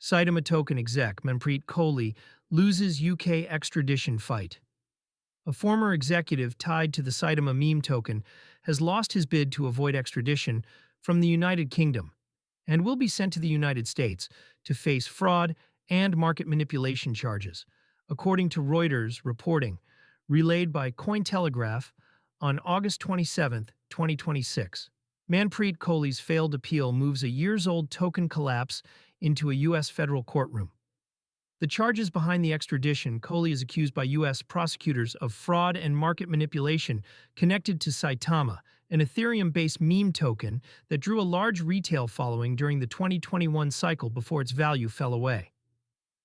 Saitama token exec Manpreet Kohli loses UK extradition fight. A former executive tied to the Saitama meme token has lost his bid to avoid extradition from the United Kingdom and will be sent to the United States to face fraud and market manipulation charges, according to Reuters reporting, relayed by Cointelegraph on August 27, 2026. Manpreet Kohli's failed appeal moves a years-old token collapse into a U.S. federal courtroom. The charges behind the extradition, Kohli is accused by U.S. prosecutors of fraud and market manipulation connected to Saitama, an Ethereum-based meme token that drew a large retail following during the 2021 cycle before its value fell away.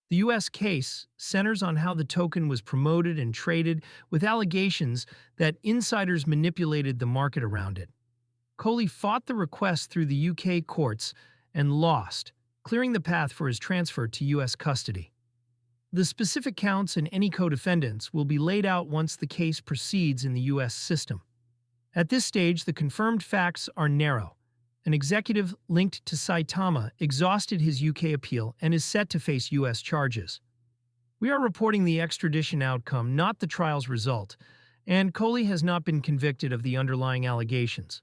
The U.S. case centers on how the token was promoted and traded, with allegations that insiders manipulated the market around it. Kohli fought the request through the UK courts and lost, clearing the path for his transfer to U.S. custody. The specific counts and any co-defendants will be laid out once the case proceeds in the U.S. system. At this stage, the confirmed facts are narrow. An executive linked to Saitama exhausted his UK appeal and is set to face U.S. charges. We are reporting the extradition outcome, not the trial's result, and Kohli has not been convicted of the underlying allegations.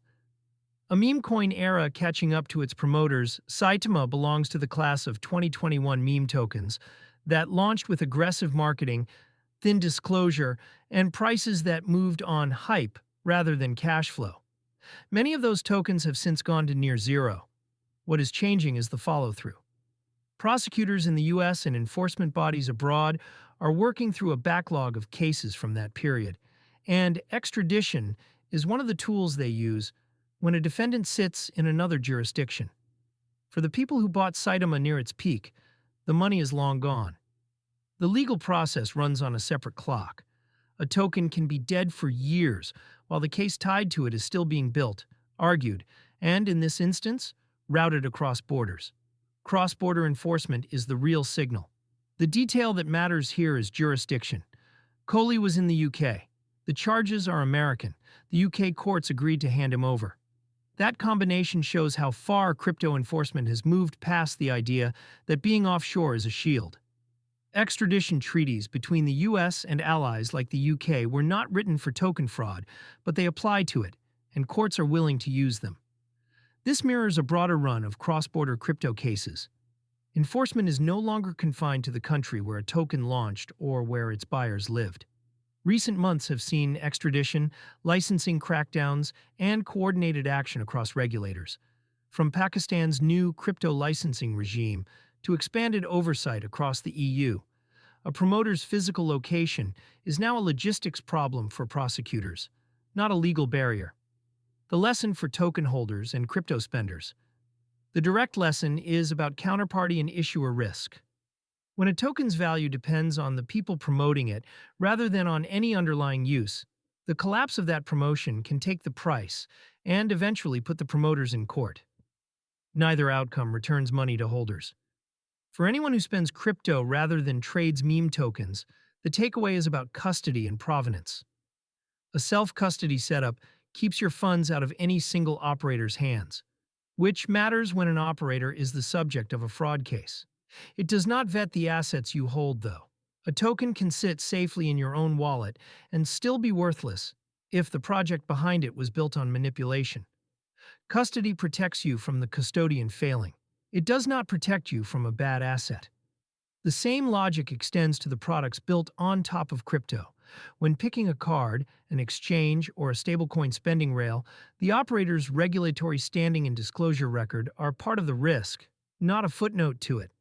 A meme coin era catching up to its promoters, Saitama belongs to the class of 2021 meme tokens that launched with aggressive marketing, thin disclosure, and prices that moved on hype rather than cash flow. Many of those tokens have since gone to near zero. What is changing is the follow-through. Prosecutors in the U.S. and enforcement bodies abroad are working through a backlog of cases from that period, and extradition is one of the tools they use when a defendant sits in another jurisdiction. For the people who bought Saitama near its peak, the money is long gone. The legal process runs on a separate clock. A token can be dead for years, while the case tied to it is still being built, argued, and, in this instance, routed across borders. Cross-border enforcement is the real signal. The detail that matters here is jurisdiction. Kohli was in the UK. The charges are American. The UK courts agreed to hand him over. That combination shows how far crypto enforcement has moved past the idea that being offshore is a shield. Extradition treaties between the US and allies like the UK were not written for token fraud, but they apply to it, and courts are willing to use them. This mirrors a broader run of cross-border crypto cases. Enforcement is no longer confined to the country where a token launched or where its buyers lived. Recent months have seen extradition, licensing crackdowns, and coordinated action across regulators. From Pakistan's new crypto licensing regime to expanded oversight across the EU, a promoter's physical location is now a logistics problem for prosecutors, not a legal barrier. The lesson for token holders and crypto spenders. The direct lesson is about counterparty and issuer risk. When a token's value depends on the people promoting it rather than on any underlying use, the collapse of that promotion can take the price and eventually put the promoters in court. Neither outcome returns money to holders. For anyone who spends crypto rather than trades meme tokens, the takeaway is about custody and provenance. A self-custody setup keeps your funds out of any single operator's hands, which matters when an operator is the subject of a fraud case. It does not vet the assets you hold, though. A token can sit safely in your own wallet and still be worthless if the project behind it was built on manipulation. Custody protects you from the custodian failing. It does not protect you from a bad asset. The same logic extends to the products built on top of crypto. When picking a card, an exchange, or a stablecoin spending rail, the operator's regulatory standing and disclosure record are part of the risk, not a footnote to it.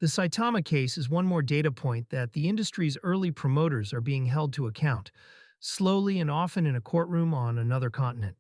The Saitama case is one more data point that the industry's early promoters are being held to account, slowly and often in a courtroom on another continent.